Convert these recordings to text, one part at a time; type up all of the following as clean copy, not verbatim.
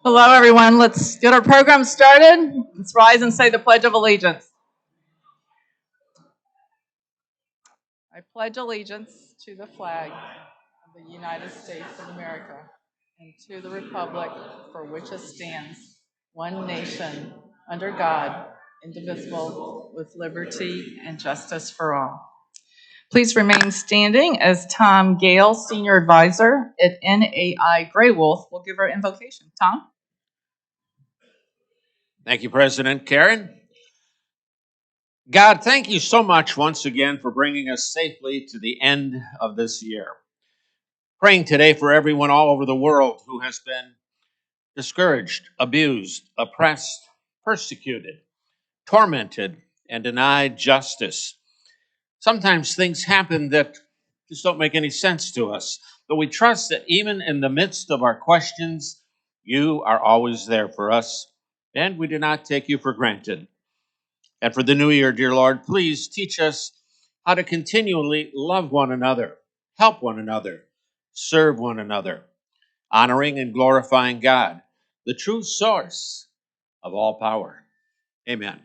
Hello, everyone. Let's get our program started. Let's rise and say the Pledge of Allegiance. I pledge allegiance to the flag of the United States of America and to the republic for which it stands, one nation, under God, indivisible, with liberty and justice for all. Please remain standing as Tom Gale, Senior Advisor at NAI Grey Wolf, will give our invocation. Tom? Thank you, President Karen. God, thank you so much once again for bringing us safely to the end of this year. Praying today for everyone all over the world who has been discouraged, abused, oppressed, persecuted, tormented, and denied justice. Sometimes things happen that just don't make any sense to us, but we trust that even in the midst of our questions, you are always there for us, and we do not take you for granted. And for the new year, dear Lord, please teach us how to continually love one another, help one another, serve one another, honoring and glorifying God, the true source of all power. Amen.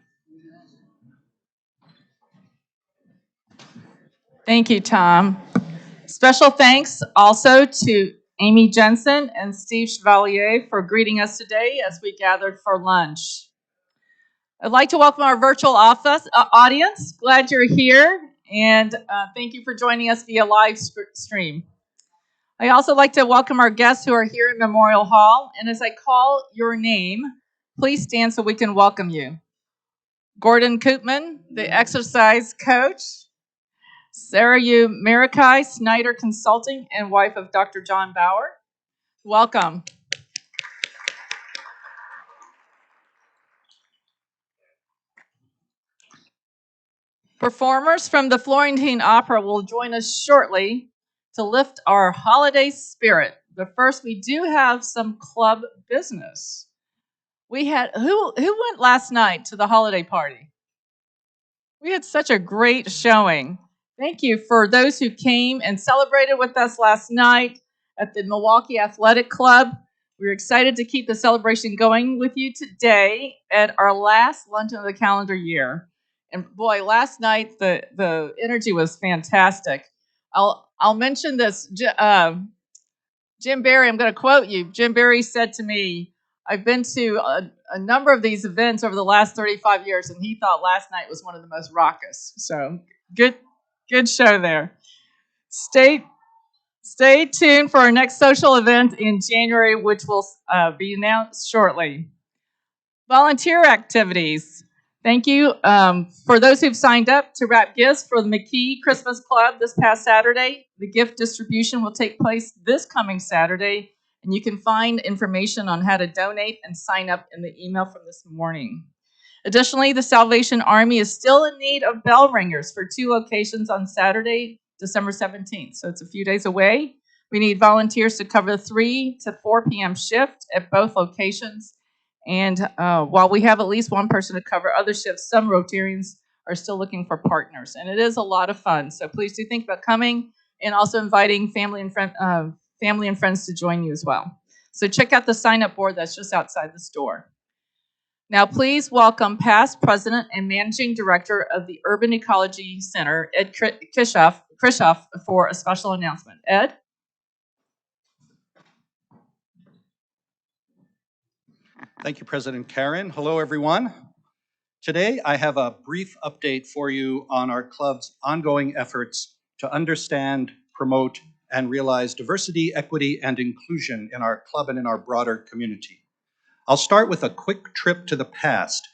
Thank you, Tom. Special thanks also to Amy Jensen and Steve Chevalier for greeting us today as we gathered for lunch. I'd like to welcome our virtual audience. Glad you're here, and thank you for joining us via live stream. I also like to welcome our guests who are here in Memorial Hall, and as I call your name, please stand so we can welcome you. Gordon Koopman, the exercise coach. Sarah Yu Marikai, Snyder Consulting, and wife of Dr. John Bauer. Welcome. Performers from the Florentine Opera will join us shortly to lift our holiday spirit. But first, we do have some club business. We had who went last night to the holiday party? We had such a great showing. Thank you for those who came and celebrated with us last night at the Milwaukee Athletic Club. We're excited to keep the celebration going with you today at our last luncheon of the calendar year. And boy, last night the energy was fantastic. I'll mention this. Jim Barry, I'm going to quote you. Jim Barry said to me, I've been to a number of these events over the last 35 years, and he thought last night was one of the most raucous. So good show there. Stay tuned for our next social event in January, which will be announced shortly. Volunteer activities. Thank you for those who've signed up to wrap gifts for the McKee Christmas Club this past Saturday. The gift distribution will take place this coming Saturday, and you can find information on how to donate and sign up in the email from this morning. Additionally, the Salvation Army is still in need of bell ringers for 2 locations on Saturday, December 17th. So it's a few days away. We need volunteers to cover the 3 to 4 p.m. shift at both locations. And while we have at least one person to cover other shifts, some Rotarians are still looking for partners. And it is a lot of fun. So please do think about coming and also inviting family and friends to join you as well. So check out the sign-up board that's just outside the store. Now, please welcome past president and managing director of the Urban Ecology Center, Ed Kishoff, for a special announcement. Ed? Thank you, President Karen. Hello, everyone. Today, I have a brief update for you on our club's ongoing efforts to understand, promote, and realize diversity, equity, and inclusion in our club and in our broader community. I'll start with a quick trip to the past.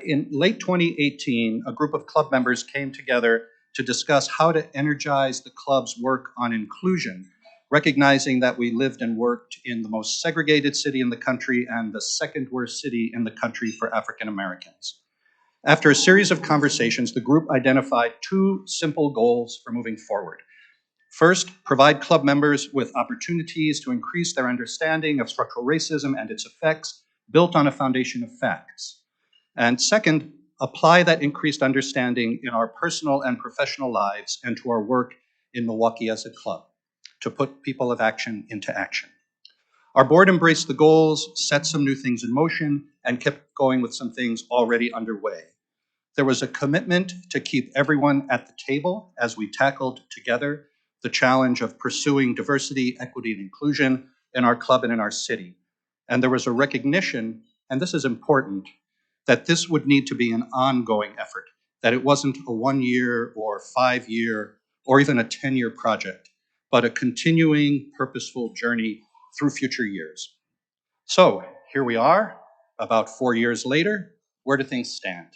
In late 2018, a group of club members came together to discuss how to energize the club's work on inclusion, recognizing that we lived and worked in the most segregated city in the country and the second worst city in the country for African Americans. After a series of conversations, the group identified 2 simple goals for moving forward. First, provide club members with opportunities to increase their understanding of structural racism and its effects, built on a foundation of facts. And second, apply that increased understanding in our personal and professional lives and to our work in Milwaukee as a club, to put people of action into action. Our board embraced the goals, set some new things in motion, and kept going with some things already underway. There was a commitment to keep everyone at the table as we tackled together the challenge of pursuing diversity, equity, and inclusion in our club and in our city. And there was a recognition, and this is important, that this would need to be an ongoing effort, that it wasn't a 1 year or 5 year or even a 10-year project, but a continuing, purposeful journey through future years. So here we are, about 4 years later. Where do things stand?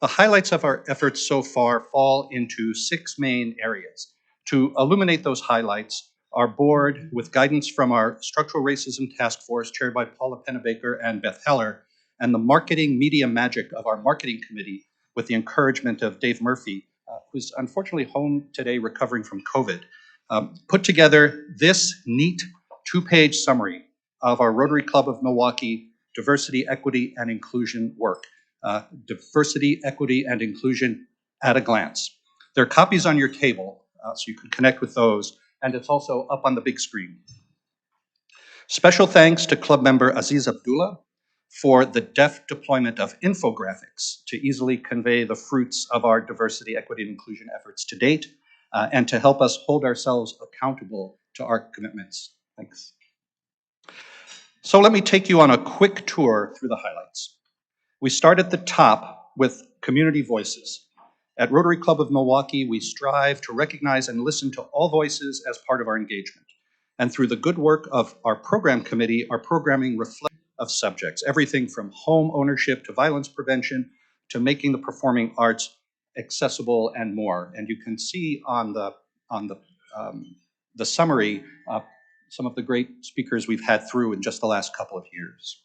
The highlights of our efforts so far fall into 6 main areas. To illuminate those highlights, our board, with guidance from our Structural Racism Task Force, chaired by Paula Pennebaker and Beth Heller, and the marketing media magic of our marketing committee, with the encouragement of Dave Murphy, who's unfortunately home today recovering from COVID, put together this neat 2-page summary of our Rotary Club of Milwaukee diversity, equity, and inclusion work. Diversity, equity, and inclusion at a glance. There are copies on your table, so you can connect with those, and it's also up on the big screen. Special thanks to club member Aziz Abdullah for the deft deployment of infographics to easily convey the fruits of our diversity, equity, and inclusion efforts to date, and to help us hold ourselves accountable to our commitments. Thanks. So let me take you on a quick tour through the highlights. We start at the top with community voices. At Rotary Club of Milwaukee, we strive to recognize and listen to all voices as part of our engagement. And through the good work of our program committee, our programming reflects of subjects, everything from home ownership to violence prevention to making the performing arts accessible and more. And you can see on the summary some of the great speakers we've had through in just the last couple of years.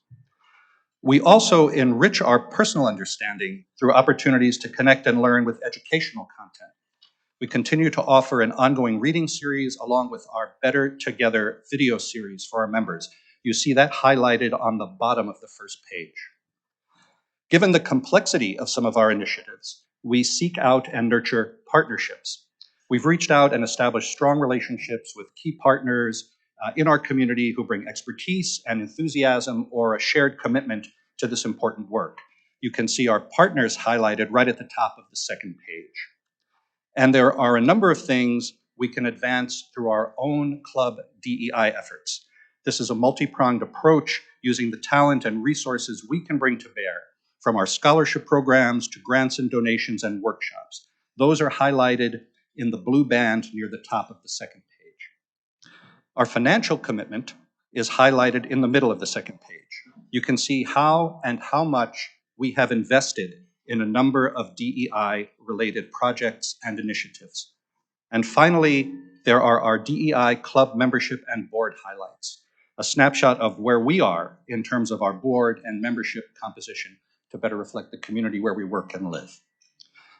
We also enrich our personal understanding through opportunities to connect and learn with educational content. We continue to offer an ongoing reading series along with our Better Together video series for our members. You see that highlighted on the bottom of the first page. Given the complexity of some of our initiatives, we seek out and nurture partnerships. We've reached out and established strong relationships with key partners in our community who bring expertise and enthusiasm or a shared commitment to this important work. You can see our partners highlighted right at the top of the second page. And there are a number of things we can advance through our own club DEI efforts. This is a multi-pronged approach using the talent and resources we can bring to bear, from our scholarship programs to grants and donations and workshops. Those are highlighted in the blue band near the top of the second page. Our financial commitment is highlighted in the middle of the second page. You can see how and how much we have invested in a number of DEI-related projects and initiatives. And finally, there are our DEI club membership and board highlights, a snapshot of where we are in terms of our board and membership composition to better reflect the community where we work and live.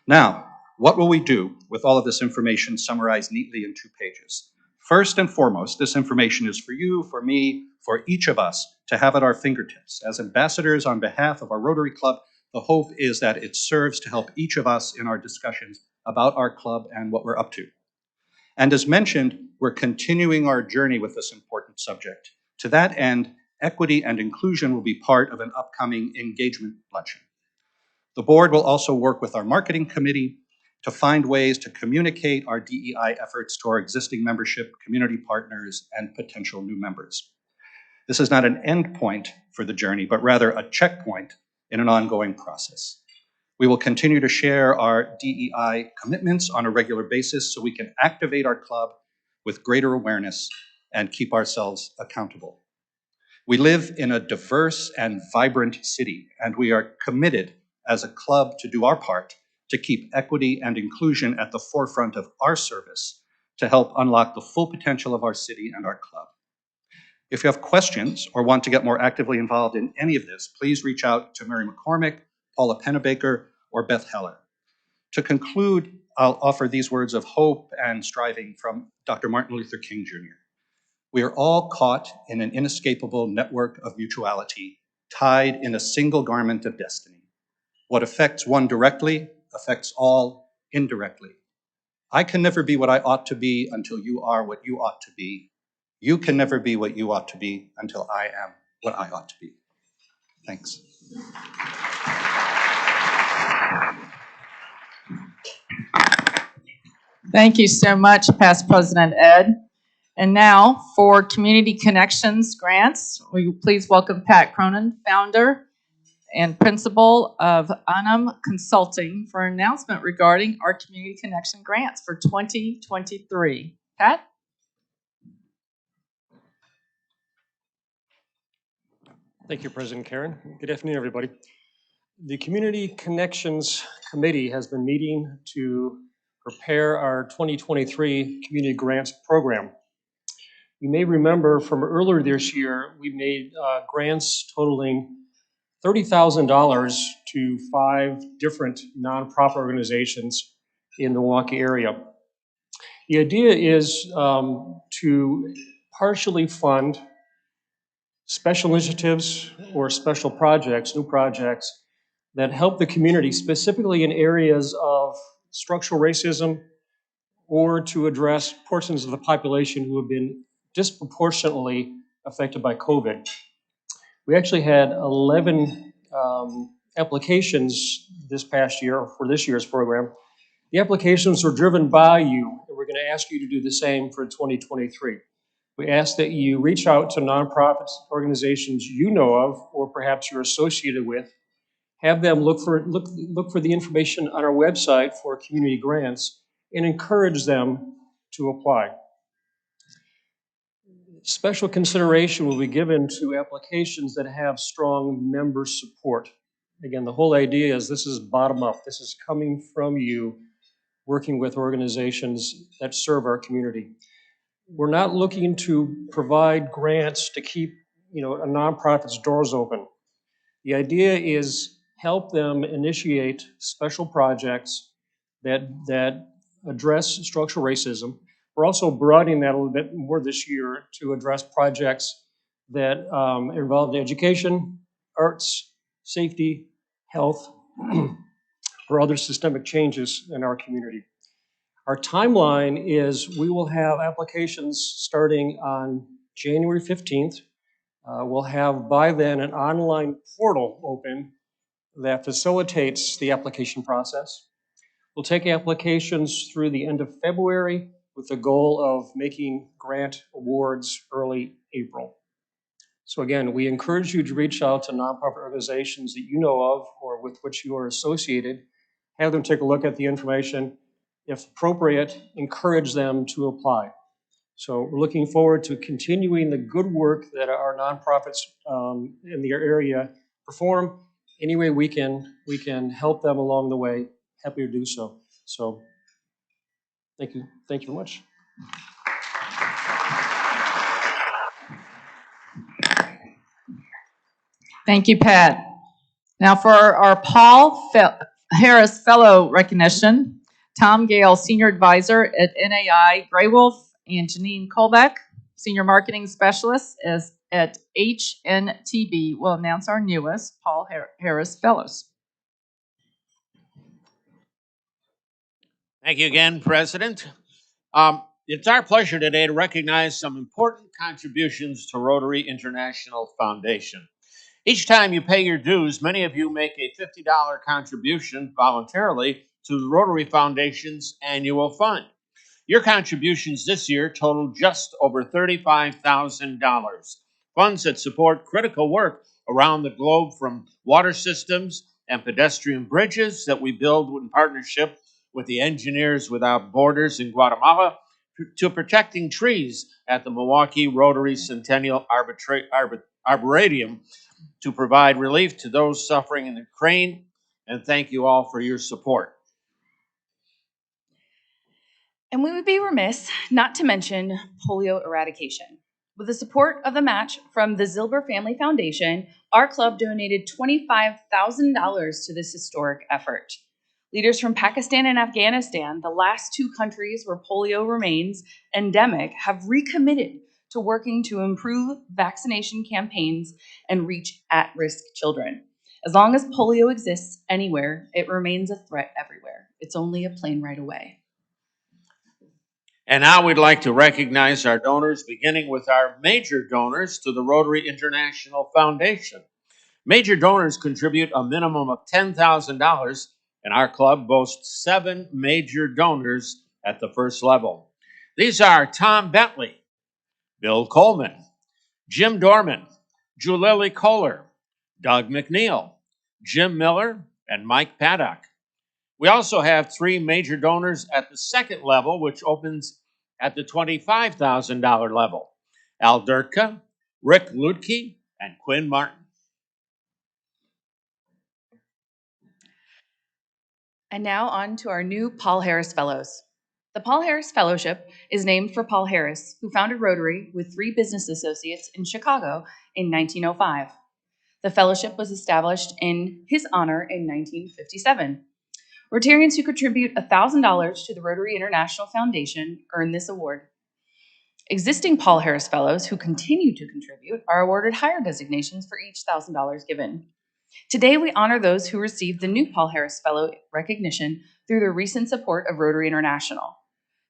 Now, what will we do with all of this information summarized neatly in 2 pages? First and foremost, this information is for you, for me, for each of us to have at our fingertips. As ambassadors on behalf of our Rotary Club, the hope is that it serves to help each of us in our discussions about our club and what we're up to. And as mentioned, we're continuing our journey with this important subject. To that end, equity and inclusion will be part of an upcoming engagement luncheon. The board will also work with our marketing committee to find ways to communicate our DEI efforts to our existing membership, community partners, and potential new members. This is not an end point for the journey, but rather a checkpoint in an ongoing process. We will continue to share our DEI commitments on a regular basis so we can activate our club with greater awareness and keep ourselves accountable. We live in a diverse and vibrant city, and we are committed as a club to do our part to keep equity and inclusion at the forefront of our service to help unlock the full potential of our city and our club. If you have questions or want to get more actively involved in any of this, please reach out to Mary McCormick, Paula Pennebaker, or Beth Heller. To conclude, I'll offer these words of hope and striving from Dr. Martin Luther King Jr. We are all caught in an inescapable network of mutuality, tied in a single garment of destiny. What affects one directly affects all indirectly. I can never be what I ought to be until you are what you ought to be. You can never be what you ought to be until I am what I ought to be. Thanks. Thank you so much, Past President Ed. And now for Community Connections grants, will you please welcome Pat Cronin, founder and principal of Unum Consulting, for an announcement regarding our Community Connection grants for 2023. Pat? Thank you, President Karen. Good afternoon, everybody. The Community Connections Committee has been meeting to prepare our 2023 Community Grants Program. You may remember from earlier this year, we made grants totaling $30,000 to 5 different nonprofit organizations in the Milwaukee area. The idea is to partially fund special initiatives or special projects, new projects that help the community, specifically in areas of structural racism, or to address portions of the population who have been disproportionately affected by COVID. We actually had 11 applications this past year for this year's program. The applications were driven by you, and we're going to ask you to do the same for 2023. We ask that you reach out to nonprofits, organizations you know of, or perhaps you're associated with. Have them look for the information on our website for community grants and encourage them to apply. Special consideration will be given to applications that have strong member support. Again, the whole idea is this is bottom up. This is coming from you, working with organizations that serve our community. We're not looking to provide grants to keep, a nonprofit's doors open. The idea is help them initiate special projects that address structural racism. We're also broadening that a little bit more this year to address projects that involve education, arts, safety, health, or other systemic changes in our community. Our timeline is we will have applications starting on January 15th. We'll have by then an online portal open that facilitates the application process. We'll take applications through the end of February with the goal of making grant awards early April. So again, we encourage you to reach out to nonprofit organizations that you know of or with which you are associated. Have them take a look at the information. If appropriate, encourage them to apply. So we're looking forward to continuing the good work that our nonprofits in the area perform. Any way we can help them along the way, happy to do so. So thank you very much. Thank you, Pat. Now for our Paul Harris Fellow recognition, Tom Gale, Senior Advisor at NAI Graywolf, and Janine Kolbeck, Senior Marketing Specialist at HNTB, will announce our newest Paul Harris Fellows. Thank you again, President. It's our pleasure today to recognize some important contributions to Rotary International Foundation. Each time you pay your dues, many of you make a $50 contribution voluntarily to the Rotary Foundation's annual fund. Your contributions this year total just over $35,000. Funds that support critical work around the globe, from water systems and pedestrian bridges that we build in partnership with the Engineers Without Borders in Guatemala, to protecting trees at the Milwaukee Rotary Centennial Arboretum to provide relief to those suffering in Ukraine. And thank you all for your support. And we would be remiss not to mention polio eradication. With the support of the match from the Zilber Family Foundation, our club donated $25,000 to this historic effort. Leaders from Pakistan and Afghanistan, the last 2 countries where polio remains endemic, have recommitted to working to improve vaccination campaigns and reach at-risk children. As long as polio exists anywhere, it remains a threat everywhere. It's only a plane ride away. And now we'd like to recognize our donors, beginning with our major donors to the Rotary International Foundation. Major donors contribute a minimum of $10,000, and our club boasts 7 major donors at the first level. These are Tom Bentley, Bill Coleman, Jim Dorman, Julily Kohler, Doug McNeil, Jim Miller, and Mike Paddock. We also have 3 major donors at the second level, which opens at the $25,000 level: Al Dirtka, Rick Lutke, and Quinn Martin. And now on to our new Paul Harris Fellows. The Paul Harris Fellowship is named for Paul Harris, who founded Rotary with 3 business associates in Chicago in 1905. The fellowship was established in his honor in 1957. Rotarians who contribute $1,000 to the Rotary International Foundation earn this award. Existing Paul Harris Fellows who continue to contribute are awarded higher designations for each $1,000 given. Today, we honor those who received the new Paul Harris Fellow recognition through their recent support of Rotary International.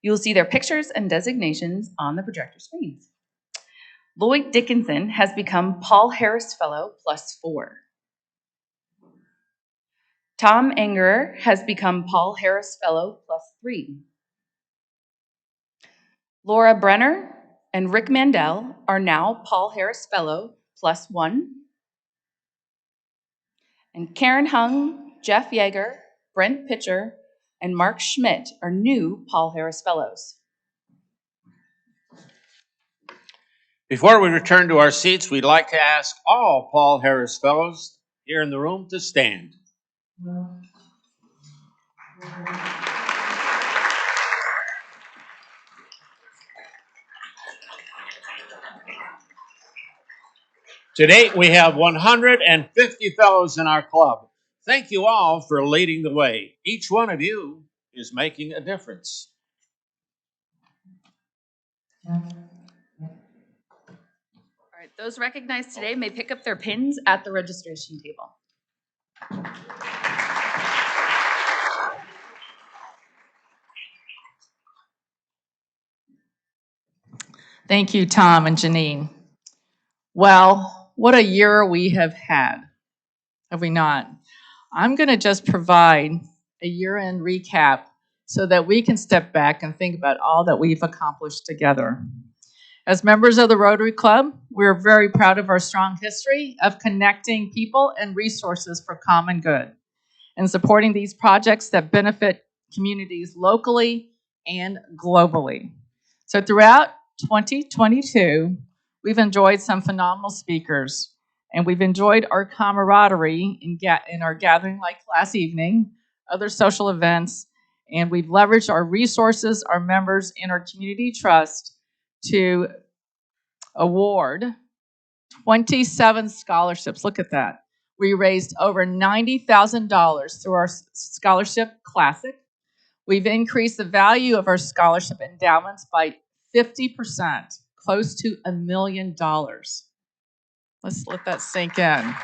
You will see their pictures and designations on the projector screens. Lloyd Dickinson has become Paul Harris Fellow +4. Tom Angerer has become Paul Harris Fellow +3. Laura Brenner and Rick Mandel are now Paul Harris Fellow +1. And Karen Hung, Jeff Yeager, Brent Pitcher, and Mark Schmidt are new Paul Harris Fellows. Before we return to our seats, we'd like to ask all Paul Harris Fellows here in the room to stand. To date, we have 150 fellows in our club. Thank you all for leading the way. Each one of you is making a difference. All right, those recognized today may pick up their pins at the registration table. Thank you, Tom and Janine. Well, what a year we have had, have we not? I'm going to just provide a year-end recap so that we can step back and think about all that we've accomplished together. As members of the Rotary Club, we're very proud of our strong history of connecting people and resources for common good and supporting these projects that benefit communities locally and globally. So throughout 2022, we've enjoyed some phenomenal speakers, and we've enjoyed our camaraderie in our gathering like last evening, other social events, and we've leveraged our resources, our members, and our community trust to award 27 scholarships. Look at that. We raised over $90,000 through our Scholarship Classic. We've increased the value of our scholarship endowments by 50%, close to $1 million. Let's let that sink in.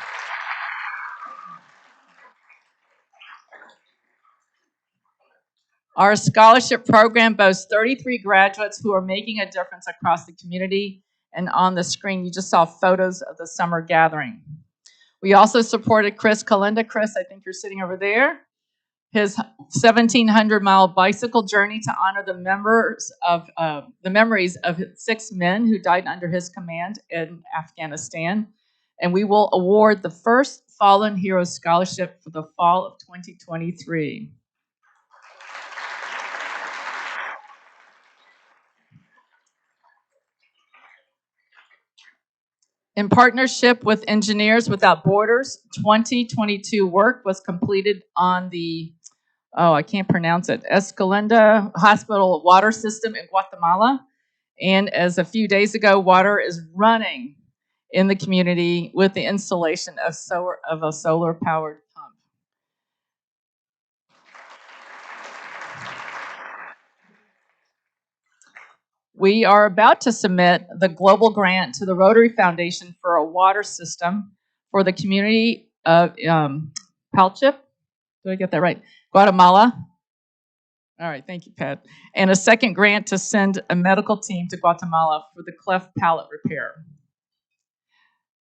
Our scholarship program boasts 33 graduates who are making a difference across the community. And on the screen, you just saw photos of the summer gathering. We also supported Chris Kalinda. Chris, I think you're sitting over there. His 1,700-mile bicycle journey to honor the memories of 6 men who died under his command in Afghanistan. And we will award the first Fallen Heroes Scholarship for the fall of 2023. In partnership with Engineers Without Borders, 2022 work was completed on the, I can't pronounce it, Escalenda Hospital water system in Guatemala. And as a few days ago, water is running in the community with the installation of a solar-powered pump. We are about to submit the global grant to the Rotary Foundation for a water system for the community Palchip. Did I get that right? Guatemala. All right, thank you, Pat. And a second grant to send a medical team to Guatemala for the cleft palate repair.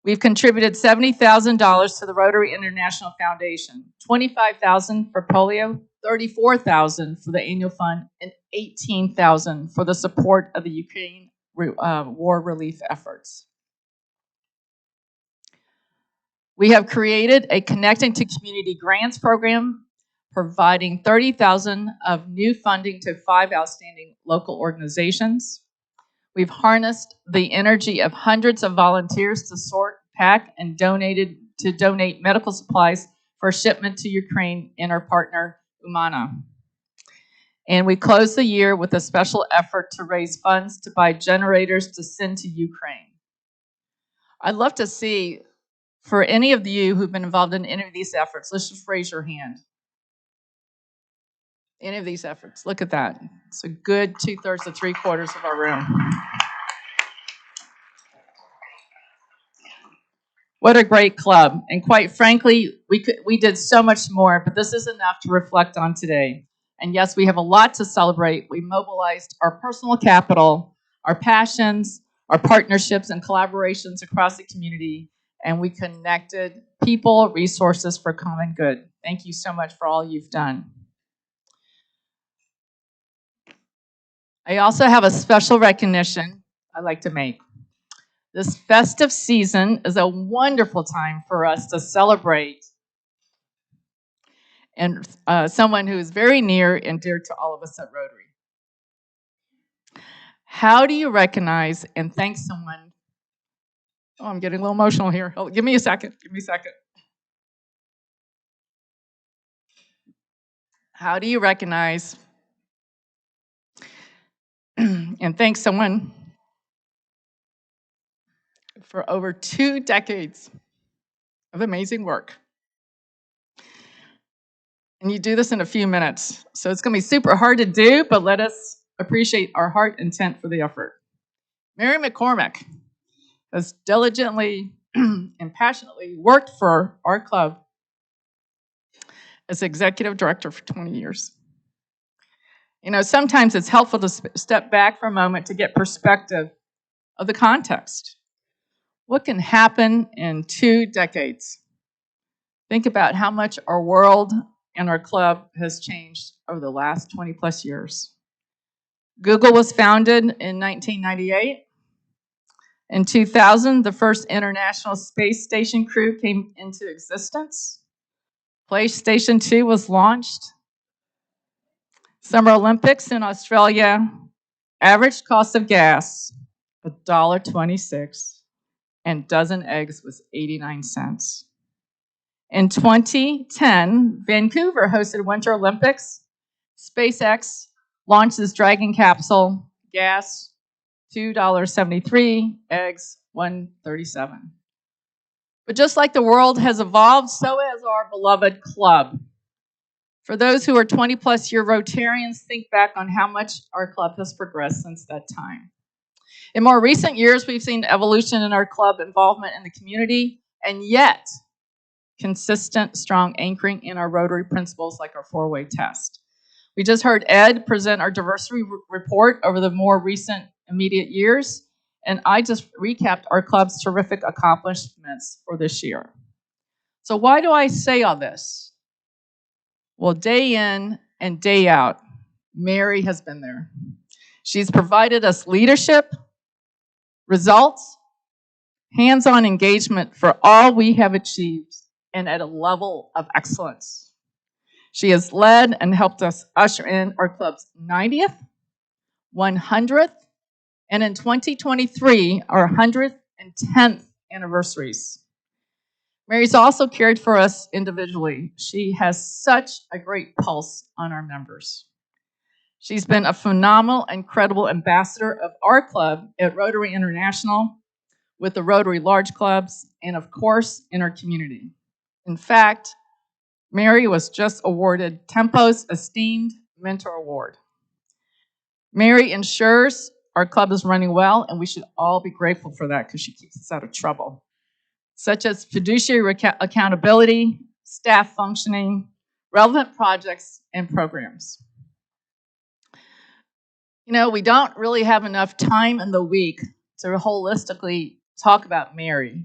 We've contributed $70,000 to the Rotary International Foundation, $25,000 for polio, $34,000 for the annual fund, and $18,000 for the support of the Ukraine war relief efforts. We have created a Connecting to Community Grants program, providing $30,000 of new funding to 5 outstanding local organizations. We've harnessed the energy of hundreds of volunteers to sort, pack, and donate medical supplies for shipment to Ukraine and our partner, Umana. And we closed the year with a special effort to raise funds to buy generators to send to Ukraine. I'd love to see, for any of you who've been involved in any of these efforts, let's just raise your hand. Any of these efforts, look at that. It's a good 2/3 to 3/4 of our room. What a great club. And quite frankly, we did so much more, but this is enough to reflect on today. And yes, we have a lot to celebrate. We mobilized our personal capital, our passions, our partnerships and collaborations across the community, and we connected people, resources for common good. Thank you so much for all you've done. I also have a special recognition I'd like to make. This festive season is a wonderful time for us to celebrate and someone who is very near and dear to all of us at Rotary. How do you recognize and thank someone? Oh, I'm getting a little emotional here. Oh, give me a second. Give me a second. How do you recognize and thank someone for over 2 decades of amazing work? And you do this in a few minutes. So it's going to be super hard to do, but let us appreciate our heart intent for the effort. Mary McCormick has diligently and passionately worked for our club as executive director for 20 years. You know, sometimes it's helpful to step back for a moment to get perspective of the context. What can happen in 2 decades? Think about how much our world and our club has changed over the last 20 plus years. Google was founded in 1998. In 2000, the first International Space Station crew came into existence. PlayStation 2 was launched. Summer Olympics in Australia, average cost of gas, $1.26, and dozen eggs was 89 cents. In 2010, Vancouver hosted Winter Olympics. SpaceX launched its Dragon capsule, gas, $2.73, eggs, $1.37. But just like the world has evolved, so has our beloved club. For those who are 20-plus year Rotarians, think back on how much our club has progressed since that time. In more recent years, we've seen evolution in our club involvement in the community, and yet consistent, strong anchoring in our Rotary principles like our 4-way test. We just heard Ed present our diversity report over the more recent immediate years, and I just recapped our club's terrific accomplishments for this year. So why do I say all this? Well, day in and day out, Mary has been there. She's provided us leadership, results, hands-on engagement for all we have achieved, and at a level of excellence. She has led and helped us usher in our club's 90th, 100th, and in 2023, our 110th anniversaries. Mary's also cared for us individually. She has such a great pulse on our members. She's been a phenomenal and credible ambassador of our club at Rotary International, with the Rotary Large Clubs, and of course, in our community. In fact, Mary was just awarded Tempo's Esteemed Mentor Award. Mary ensures our club is running well, and we should all be grateful for that because she keeps us out of trouble. such as fiduciary accountability, staff functioning, relevant projects, and programs. You know, we don't really have enough time in the week to holistically talk about Mary,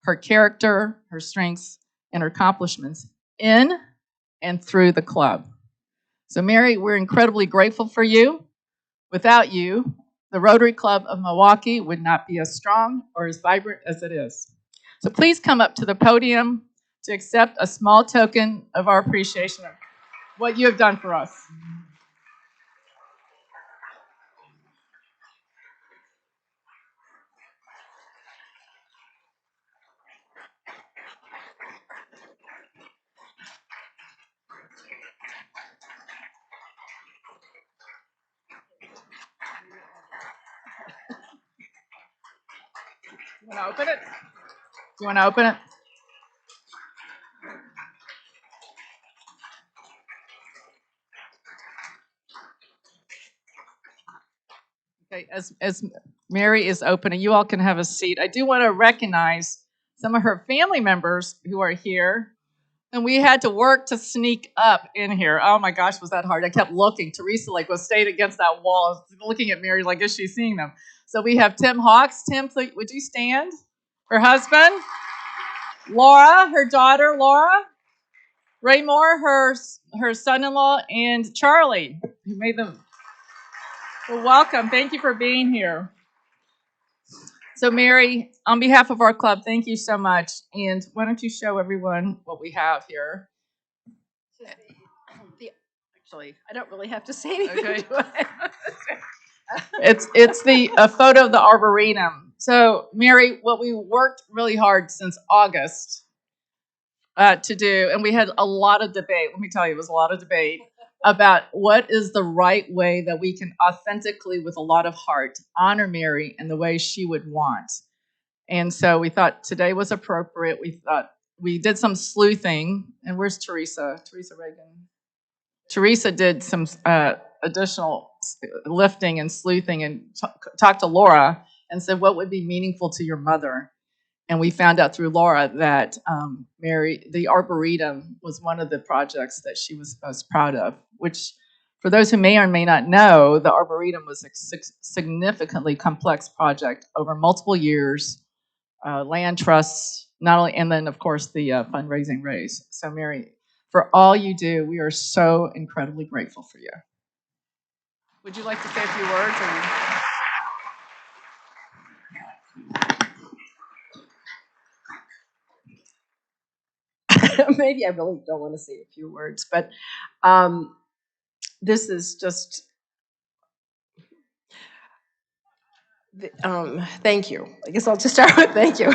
her character, her strengths, and her accomplishments in and through the club. So Mary, we're incredibly grateful for you. Without you, the Rotary Club of Milwaukee would not be as strong or as vibrant as it is. So please come up to the podium to accept a small token of our appreciation of what you have done for us. You want to open it? Do you want to open it? Okay, as Mary is opening, you all can have a seat. I do want to recognize some of her family members who are here. And we had to work to sneak up in here. Oh my gosh, was that hard? I kept looking. Teresa was stayed against that wall, looking at Mary like, is she seeing them? So we have Tim Hawks. Tim, please, would you stand? Her husband. Laura, her daughter, Laura. Ray Moore, her son-in-law, and Charlie, who made them. Well, welcome. Thank you for being here. So Mary, on behalf of our club, thank you so much. And why don't you show everyone what we have here? Actually, I don't really have to say anything. Okay. It's a photo of the Arboretum. So Mary, what we worked really hard since August to do, and we had a lot of debate. Let me tell you, it was a lot of debate about what is the right way that we can authentically, with a lot of heart, honor Mary in the way she would want. And so we thought today was appropriate. We thought we did some sleuthing. And where's Teresa? Teresa Reagan. Teresa did some additional lifting and sleuthing and talked to Laura and said, what would be meaningful to your mother? And we found out through Laura that Mary, the Arboretum was one of the projects that she was most proud of, which for those who may or may not know, the Arboretum was a significantly complex project over multiple years, land trusts, not only, and then of course the fundraising raise. So Mary, for all you do, we are so incredibly grateful for you. Would you like to say a few words? Maybe I really don't want to say a few words, but this is just, thank you. I guess I'll just start with thank you.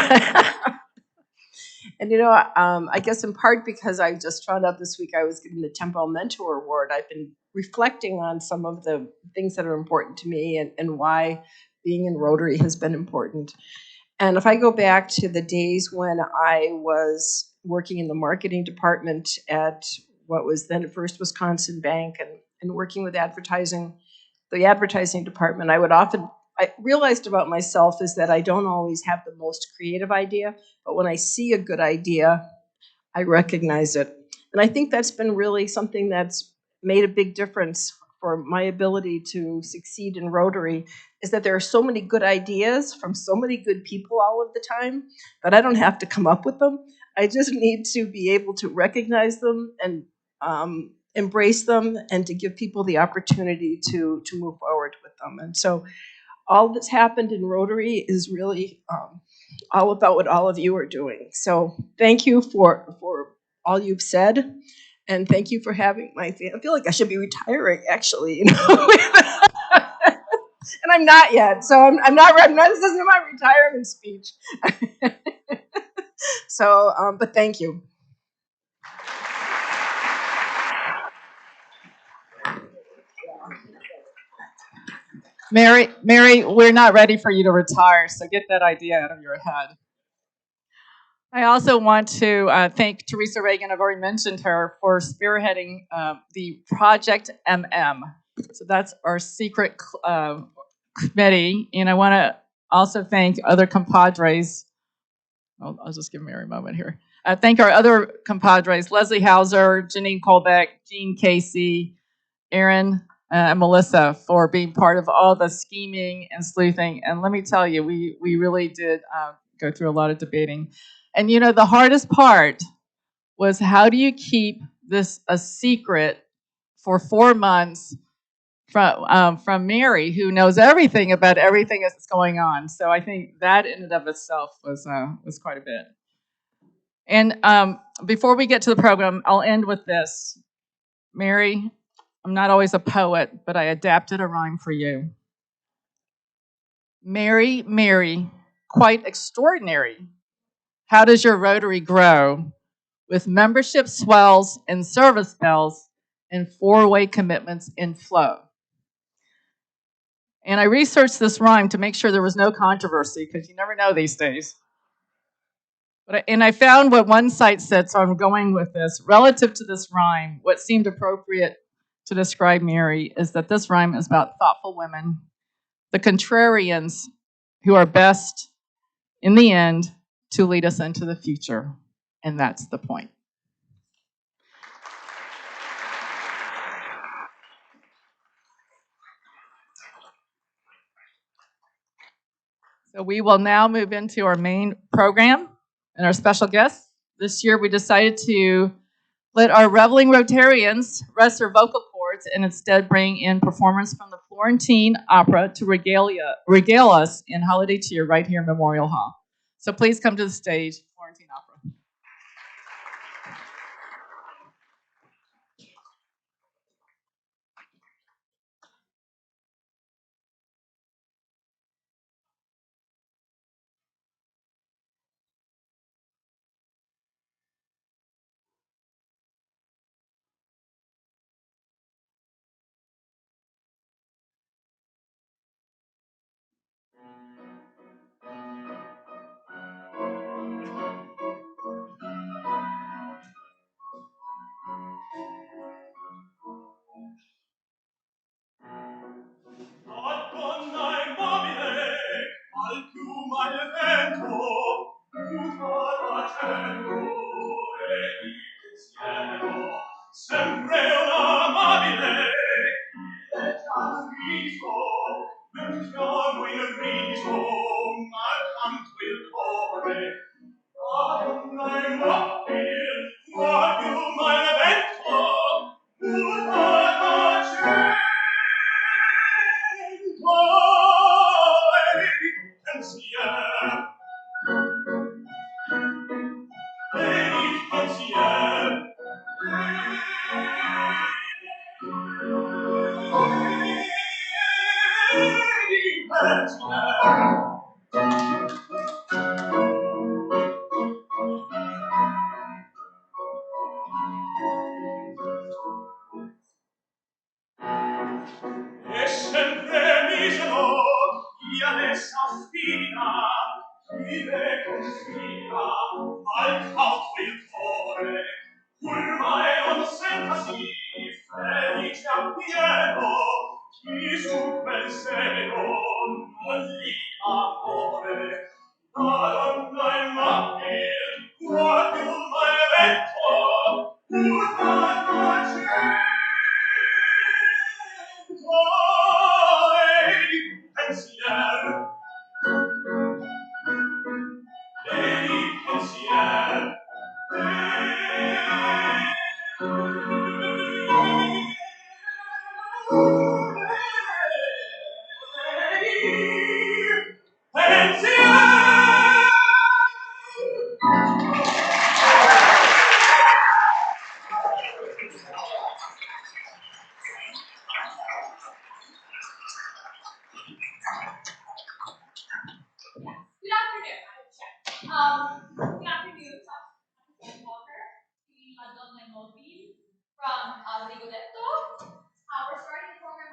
And you know, I guess in part because I just found out this week I was given the Temple Mentor Award, I've been reflecting on some of the things that are important to me and why being in Rotary has been important. And if I go back to the days when I was working in the marketing department at what was then First Wisconsin Bank and working with advertising, the advertising department, I realized about myself is that I don't always have the most creative idea, but when I see a good idea, I recognize it. And I think that's been really something that's made a big difference for my ability to succeed in Rotary, is that there are so many good ideas from so many good people all of the time that I don't have to come up with them. I just need to be able to recognize them and embrace them and to give people the opportunity to move forward with them. And so all that's happened in Rotary is really all about what all of you are doing. So thank you for all you've said, and thank you for having my family. I feel like I should be retiring, actually, you know, and I'm not yet. So I'm not. This isn't my retirement speech. So, but thank you. Mary, we're not ready for you to retire, so get that idea out of your head. I also want to thank Teresa Reagan, I've already mentioned her, for spearheading the Project MM. So that's our secret committee. And I want to also thank other compadres. I'll just give Mary a moment here. Thank our other compadres, Leslie Hauser, Janine Colbeck, Jean Casey, Aaron, and Melissa, for being part of all the scheming and sleuthing. And let me tell you, we really did go through a lot of debating. And you know, the hardest part was, how do you keep this a secret for 4 months from Mary, who knows everything about everything that's going on? So I think that in and of itself was quite a bit. And before we get to the program, I'll end with this. Mary, I'm not always a poet, but I adapted a rhyme for you. Mary, Mary, quite extraordinary. How does your Rotary grow? With membership swells and service bells and four-way commitments in flow. And I researched this rhyme to make sure there was no controversy, because you never know these days. And I found what one site said, so I'm going with this. Relative to this rhyme, what seemed appropriate to describe Mary is that this rhyme is about thoughtful women, the contrarians who are best in the end to lead us into the future. And that's the point. So we will now move into our main program and our special guests. This year we decided to let our reveling Rotarians rest their vocal cords and instead bring in performers from the Florentine Opera to regale us in holiday cheer right here in Memorial Hall. So please come to the stage, Florentine Opera. Sempre una amabile riso, il piano il riso, ma canto il cuore. Donna immobile, guardo mai vento, mutata cento, e di pensier, e di pensier, e sempre misero chi adesso affina, chi ne confina al cauto il cuore, ormai non sentasi felice appieno, chi su quel seno non gli amore. Madonna immagine, guardi un malevetto, urmata pensier, e di pensier, Good afternoon. I'm Walker, the Madonna Mobile from Rigoletto. We're starting the program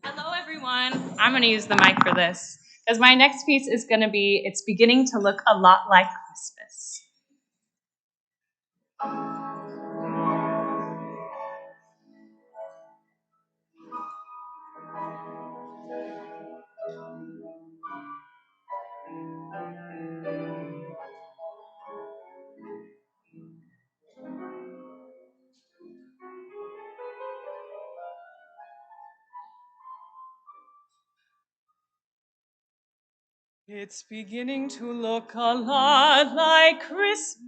Hello, everyone. I'm going to use the mic for this because my next piece is going to be It's Beginning to Look a Lot Like Christmas. It's beginning to look a lot like Christmas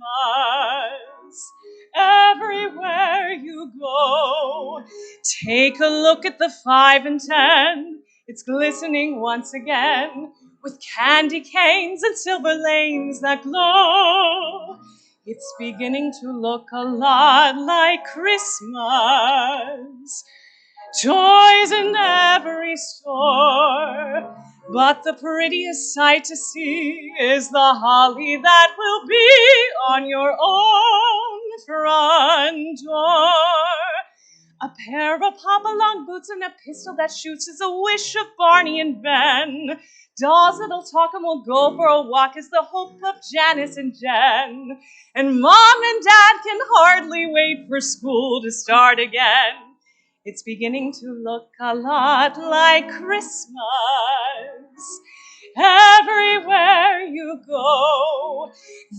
everywhere you go. Take a look at the 5 and 10. It's glistening once again with candy canes and silver lanes that glow. It's beginning to look a lot like Christmas. Toys in every store. But the prettiest sight to see is the holly that will be on your own front door. A pair of hop-along boots and a pistol that shoots is a wish of Barney and Ben. Dolls that'll talk and will go for a walk is the hope of Janice and Jen. And Mom and Dad can hardly wait for school to start again. It's beginning to look a lot like Christmas everywhere you go.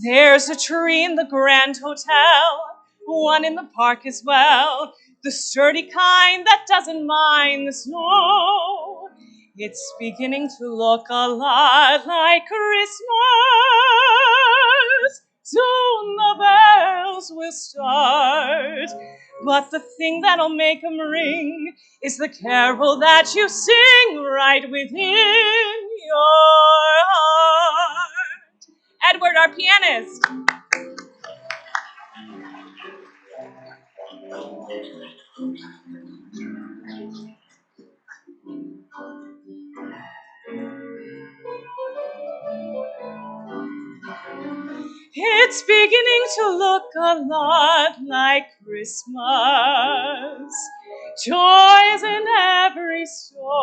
There's a tree in the Grand Hotel, one in the park as well, the sturdy kind that doesn't mind the snow. It's beginning to look a lot like Christmas. Soon the bells will start, but the thing that'll make 'em ring is the carol that you sing right within your heart. Edward, our pianist. It's beginning to look a lot like Christmas. Joys in every store.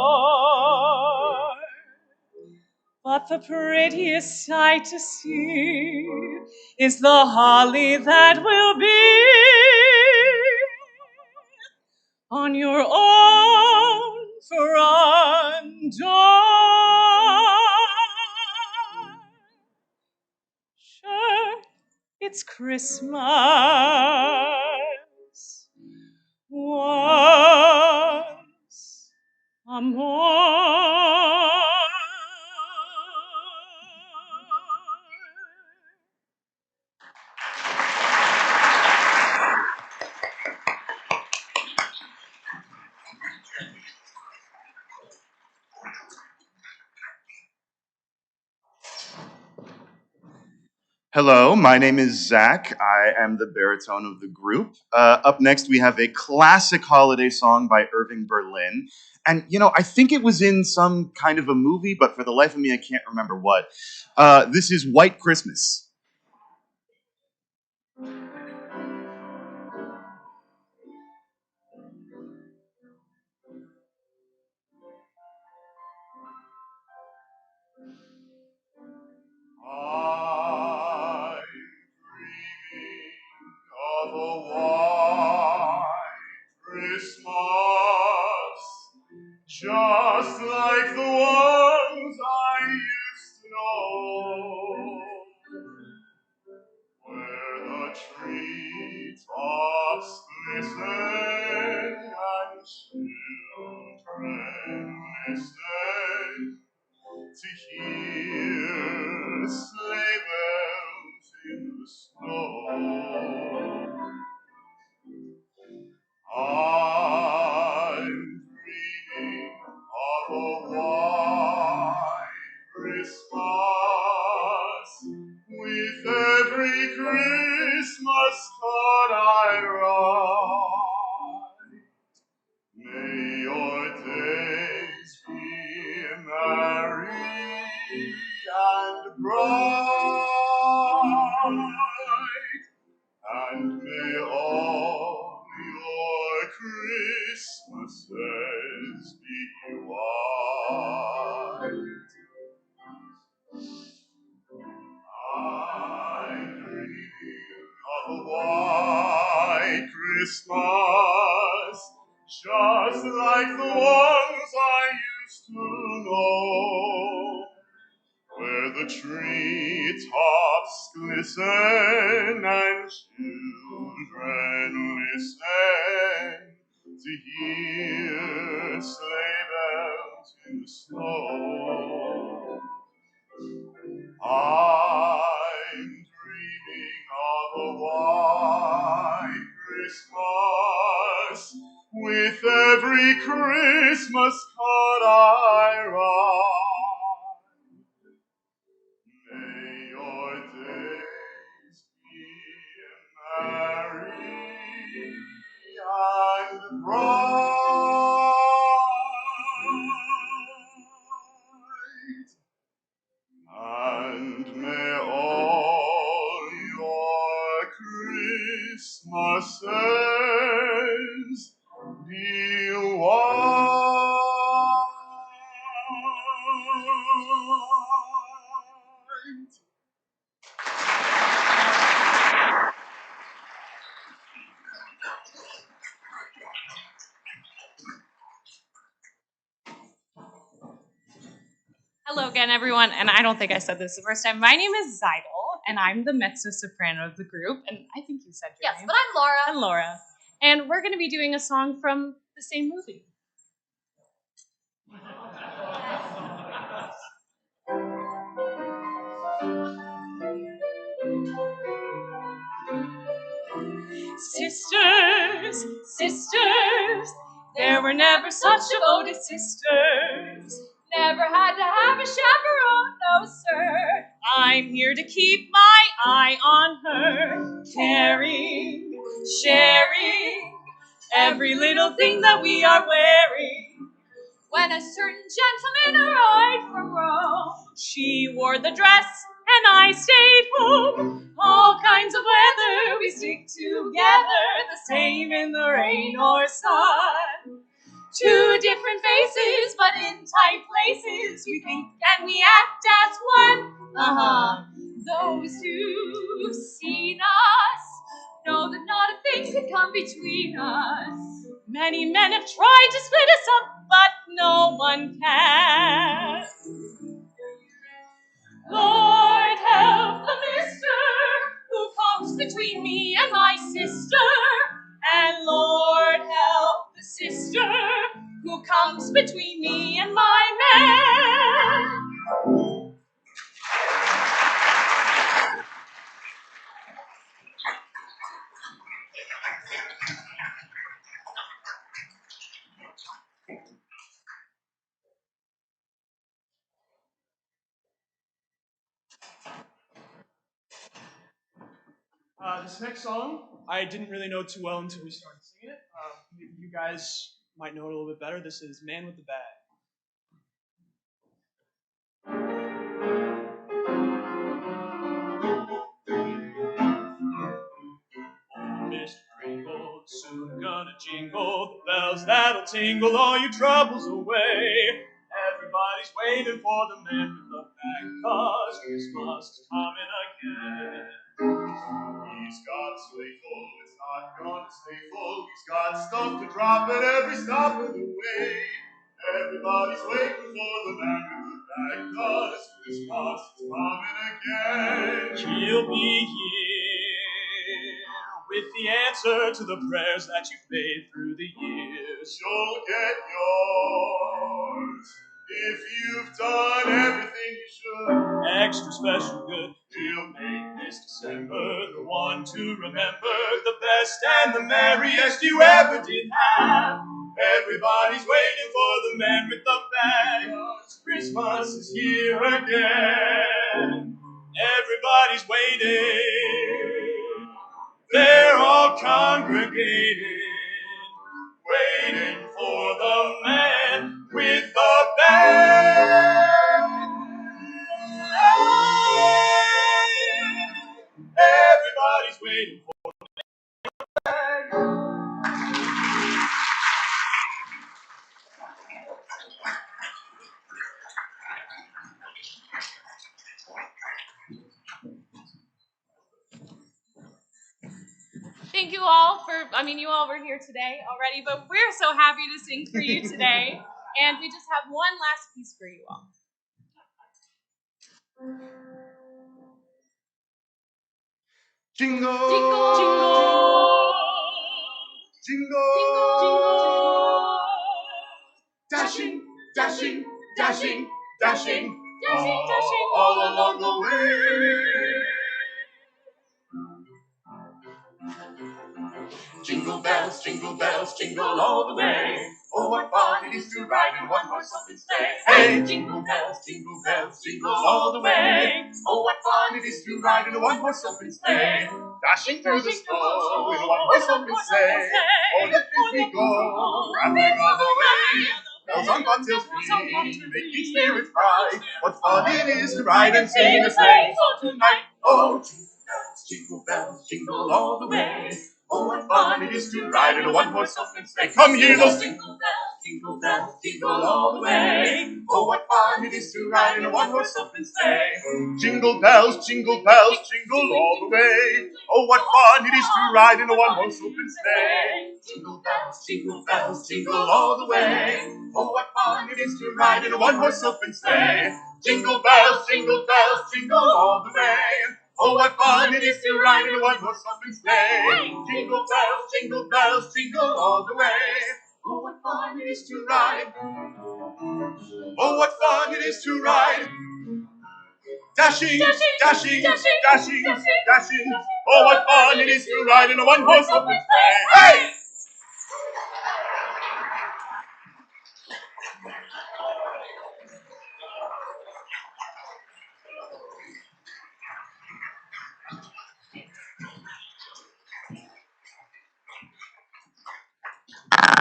But the prettiest sight to see is the holly that will be on your own front door. Sure, it's Christmas once a more. Hello, my name is Zach. I am the baritone of the group. Up next, we have a classic holiday song by Irving Berlin. And, you know, I think it was in some kind of a movie, but for the life of me, I can't remember what. This is White Christmas. I'm dreaming of a white Christmas, just like the ones I used to know, where the treetops glisten and children listen to hear sleigh bells in the snow. I'm dreaming of a white Christmas, with every Christmas card I write. May your days be merry and bright, and may all your Christmases be white. I'm dreaming of a white Christmas, just like the ones I used to know, where the treetops glisten and children listen to hear sleigh bells in the snow. I'm dreaming of a white Christmas, with every Christmas card I write. May your days be merry and bright, and may all your Christmases be white. Hello again, everyone, and I don't think I said this the first time. My name is Zidal, and I'm the mezzo-soprano of the group, and I think you said your name. Yes, but I'm Laura. I'm Laura. And we're going to be doing a song from the same movie. Sisters, sisters, there were never such devoted sisters. Never had to have a chaperone, no sir. I'm here to keep my eye on her, caring, sharing every little thing that we are wearing. When a certain gentleman arrived from Rome, she wore the dress and I stayed home. All kinds of weather we stick together, the same in the rain or sun. Two different faces, but in tight places, we think and we act as one. Those who've seen us know that not a thing could come between us. Many men have tried to split us up, but no one can. Lord, help the mister who comes between me and my sister. And Lord, help the sister who comes between me and my man. This next song, I didn't really know too well until we started singing it. Maybe you guys might know it a little bit better. This is Man with the Bag. Mr. Kringle, soon gonna jingle the bells that'll tingle all your troubles away. Everybody's waiting for the man with the bag, 'cause Christmas is coming again. He's got a sleigh full, it's not gonna stay full. He's got stuff to drop at every stop of the way. Everybody's waiting for the man with the bag, 'cause Christmas is coming again. He'll be here with the answer to the prayers that you've made through the years. You'll get yours if you've done everything you should. Extra special good. He'll make This December, the one to remember, the best and the merriest you ever did have. Everybody's waiting for the man with the bag. Christmas is here again. Everybody's waiting. They're all congregated, waiting for the man with the bag. Everybody's waiting for Thank you all you all were here today already, but we're so happy to sing for you today. And we just have one last piece for you all. Jingle, Jingle, jingle, jingle, jingle, dashing, dashing, dashing, dashing, dashing, dashing all along the way. Jingle bells, jingle all the way. Oh, what fun it is to ride in one horse open sleigh. Hey, jingle bells, jingle all the way. Oh, what fun it is to ride in a one horse open sleigh. Dashing through the snow in a one horse open sleigh. Oh, let we go, rambling all the way. Bells on bobtails ring, making spirits bright. What fun it is to ride and sing a sleigh song tonight. Oh, jingle bells, jingle all the way. Oh, what fun it is to ride in a one-horse open sleigh. Come hear those jingle bells, jingle all the way. Oh, what fun it is to ride in a one-horse open sleigh. Jingle bells, jingle all the way. Oh, what fun it is to ride in a one-horse open sleigh. Jingle bells, jingle all the way. Oh, what fun it is to ride in a one-horse open sleigh. Jingle bells, jingle all the way. Oh, what fun it is to ride in a one-horse open sleigh. Jingle bells, jingle all the way. Oh, what fun it is to ride. Oh, what fun it is to ride. Dashing, dashing, dashing, dashing. Oh, what fun it is to ride in a one-horse open sleigh. Hey!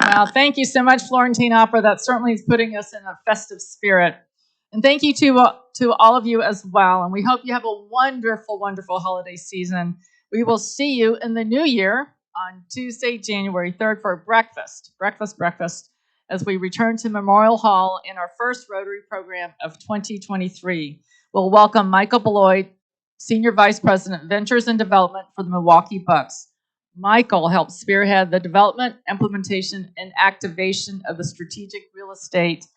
Wow, thank you so much, Florentine Opera. That certainly is putting us in a festive spirit. And thank you to all of you as well. And we hope you have a wonderful, wonderful holiday season. We will see you in the new year on Tuesday, January 3rd for breakfast, as we return to Memorial Hall in our first Rotary program of 2023. We'll welcome Michael Beloit, Senior Vice President, Ventures and Development for the Milwaukee Bucks. Michael helped spearhead the development, implementation, and activation of the strategic real estate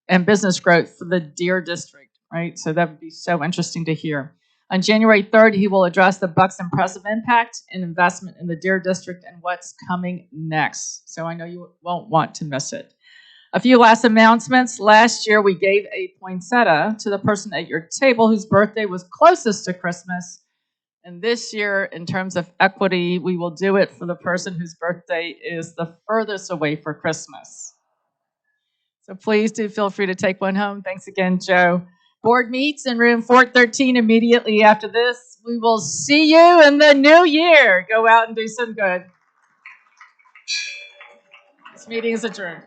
and business growth for the Deer District, right? So that would be so interesting to hear. On January 3rd, he will address the Bucks' impressive impact and investment in the Deer District and what's coming next. So I know you won't want to miss it. A few last announcements. Last year, we gave a poinsettia to the person at your table whose birthday was closest to Christmas. And this year, in terms of equity, we will do it for the person whose birthday is the furthest away for Christmas. So please do feel free to take one home. Thanks again, Joe. Board meets in room 413 immediately after this. We will see you in the new year. Go out and do some good. This meeting is adjourned.